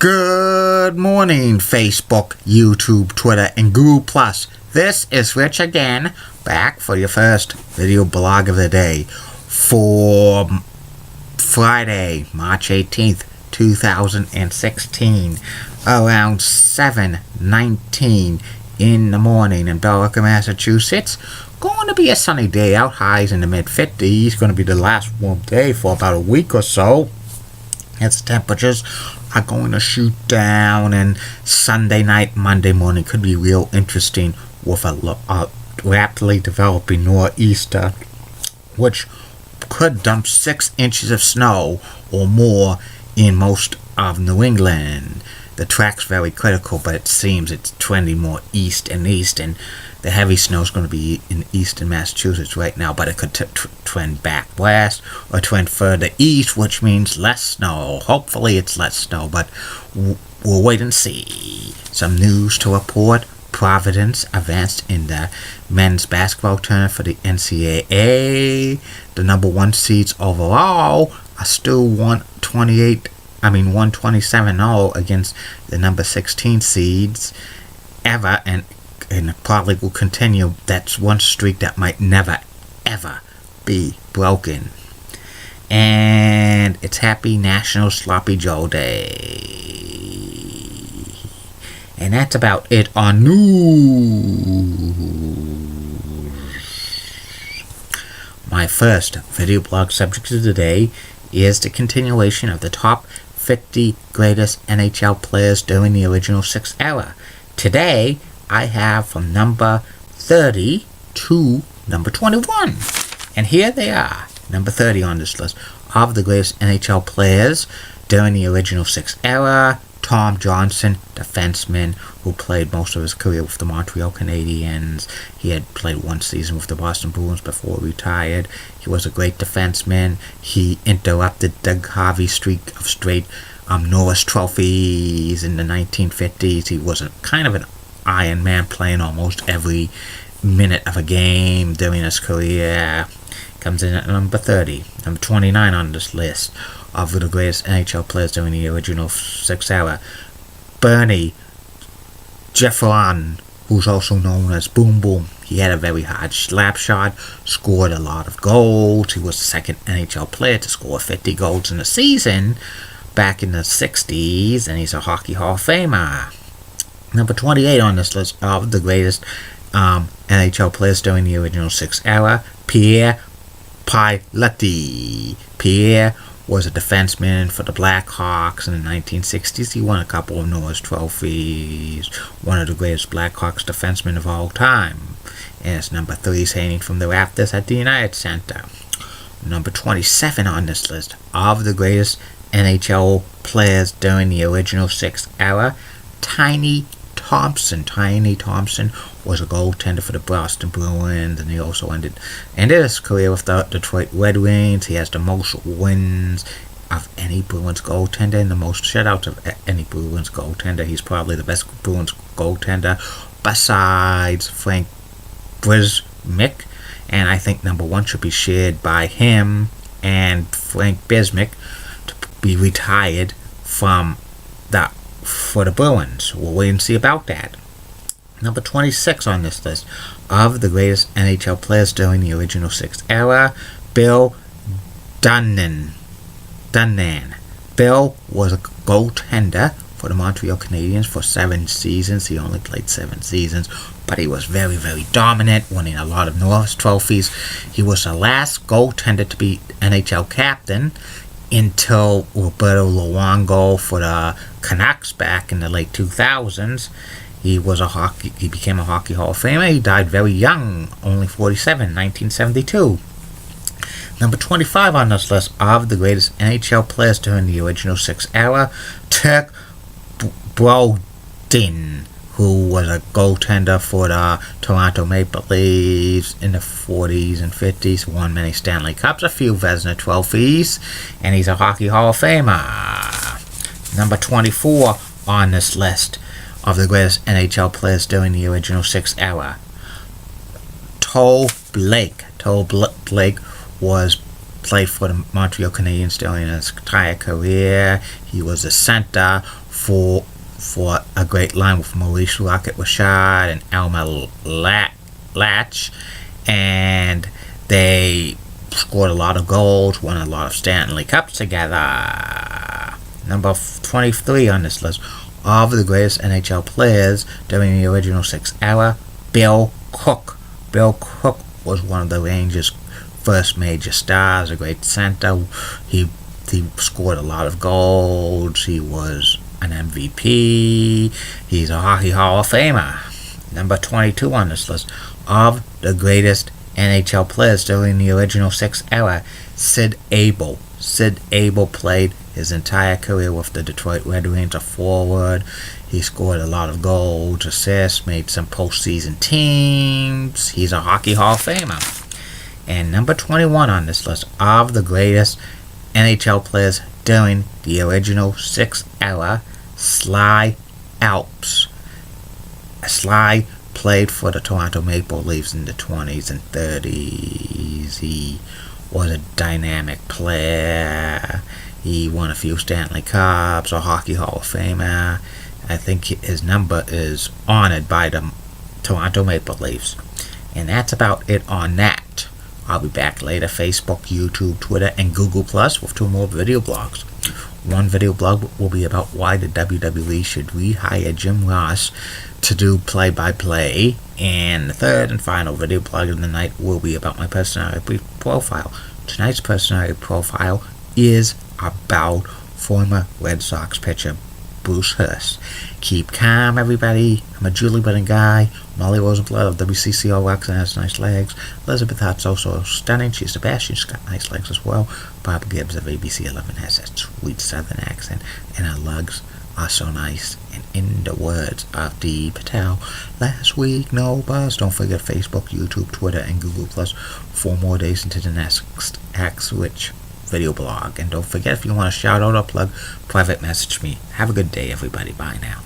Good morning, Facebook, YouTube, Twitter, and Google+. This is Rich again, back for your first video blog of the day for Friday, March 18th, 2016, around 7:19 in the morning in Belleville, Massachusetts. Going to be a sunny day out, highs in the mid-50s. Going to be the last warm day for about a week or so. Its temperatures are going to shoot down, and Sunday night, Monday morning could be real interesting with a rapidly developing nor'easter, which could dump 6 inches of snow or more in most of New England. The track's very critical, but it seems it's trending more east, and the heavy snow is going to be in eastern Massachusetts right now, but it could trend back west or trend further east, which means less snow. Hopefully it's less snow, but we'll wait and see. Some news to report. Providence advanced in the men's basketball tournament for the NCAA. The number 1 seeds overall are still 127-0 against the number 16 seeds ever, and probably will continue. That's one streak that might never ever be broken. And it's Happy National Sloppy Joe Day. And that's about it on news. My first video blog subject of the day is the continuation of the top 50 greatest NHL players during the original 6 era. Today, I have from number 30 to number 21. And here they are, number 30 on this list of the greatest NHL players during the original 6 era. Tom Johnson, defenseman, who played most of his career with the Montreal Canadiens. He had played 1 season with the Boston Bruins before he retired. He was a great defenseman. He interrupted Doug Harvey's streak of straight Norris trophies in the 1950s. He was kind of an Iron Man, playing almost every minute of a game during his career. Comes in at number 30. Number 29 on this list of the greatest NHL players during the original 6 era. Bernie Jeffron, who's also known as Boom Boom. He had a very hard slap shot, scored a lot of goals. He was the second NHL player to score 50 goals in a season back in the 60s, and he's a Hockey Hall of Famer. Number 28 on this list of the greatest NHL players during the original 6 era, Pierre Pilotti. Pierre was a defenseman for the Blackhawks in the 1960s. He won a couple of Norris trophies. One of the greatest Blackhawks defensemen of all time. And it's number 3 hanging from the rafters at the United Center. Number 27 on this list of the greatest NHL players during the original 6 era, Tiny Thompson. Tiny Thompson was a goaltender for the Boston Bruins, and he also ended his career with the Detroit Red Wings. He has the most wins of any Bruins goaltender and the most shutouts of any Bruins goaltender. He's probably the best Bruins goaltender besides Frank Bismick, and I think number 1 should be shared by him and Frank Bismick to be retired for the Bruins. We'll wait and see about that. Number 26 on this list of the greatest NHL players during the original 6 era, Bill Dunnan. Bill was a goaltender for the Montreal Canadiens for 7 seasons. He only played 7 seasons, but he was very, very dominant, winning a lot of Norris trophies. He was the last goaltender to be NHL captain until Roberto Luongo for the Canucks back in the late 2000s. He became a Hockey Hall of Famer. He died very young, only 47, 1972. Number 25 on this list of the greatest NHL players during the original 6 era, Turk Brodin, who was a goaltender for the Toronto Maple Leafs in the 40s and 50s, won many Stanley Cups, a few Vezina trophies, and he's a Hockey Hall of Famer. Number 24 on this list of the greatest NHL players during the original 6 era, Toe Blake. Toe Blake was played for the Montreal Canadiens during his entire career. He was a center for a great line with Maurice Rocket Richard and Elmer Latch, and they scored a lot of goals, won a lot of Stanley Cups together. Number 23 on this list of the greatest NHL players during the original 6 era, Bill Cook. Bill Cook was one of the Rangers' first major stars, a great center. He scored a lot of goals. He was an MVP. He's a Hockey Hall of Famer. Number 22 on this list of the greatest NHL players during the original 6 era, Sid Abel. Sid Abel played his entire career with the Detroit Red Wings, a forward. He scored a lot of goals, assists, made some postseason teams. He's a Hockey Hall of Famer. And number 21 on this list of the greatest NHL players during the original 6 era, Sly Alps. Sly played for the Toronto Maple Leafs in the 20s and 30s. He was a dynamic player. He won a few Stanley Cups, a Hockey Hall of Famer. I think his number is honored by the Toronto Maple Leafs. And that's about it on that. I'll be back later, Facebook, YouTube, Twitter, and Google Plus with 2 more video blogs. One video blog will be about why the WWE should rehire Jim Ross to do play-by-play, and the third and final video blog of the night will be about my personality profile. Tonight's personality profile is about former Red Sox pitcher Bruce Hurst. Keep calm, everybody. I'm a Julie Brennan guy. Molly Rosenblatt of WCCO rocks and has nice legs. Elizabeth Hart's also stunning. She's the best. She's got nice legs as well. Bob Gibbs of ABC 11 has a sweet southern accent, and her legs are so nice. And in the words of Dee Patel, last week no buzz. Don't forget Facebook, YouTube, Twitter, and Google Plus 4 more days into the next Switch video blog. And don't forget, if you want to shout out or plug, private message me. Have a good day, everybody. Bye now.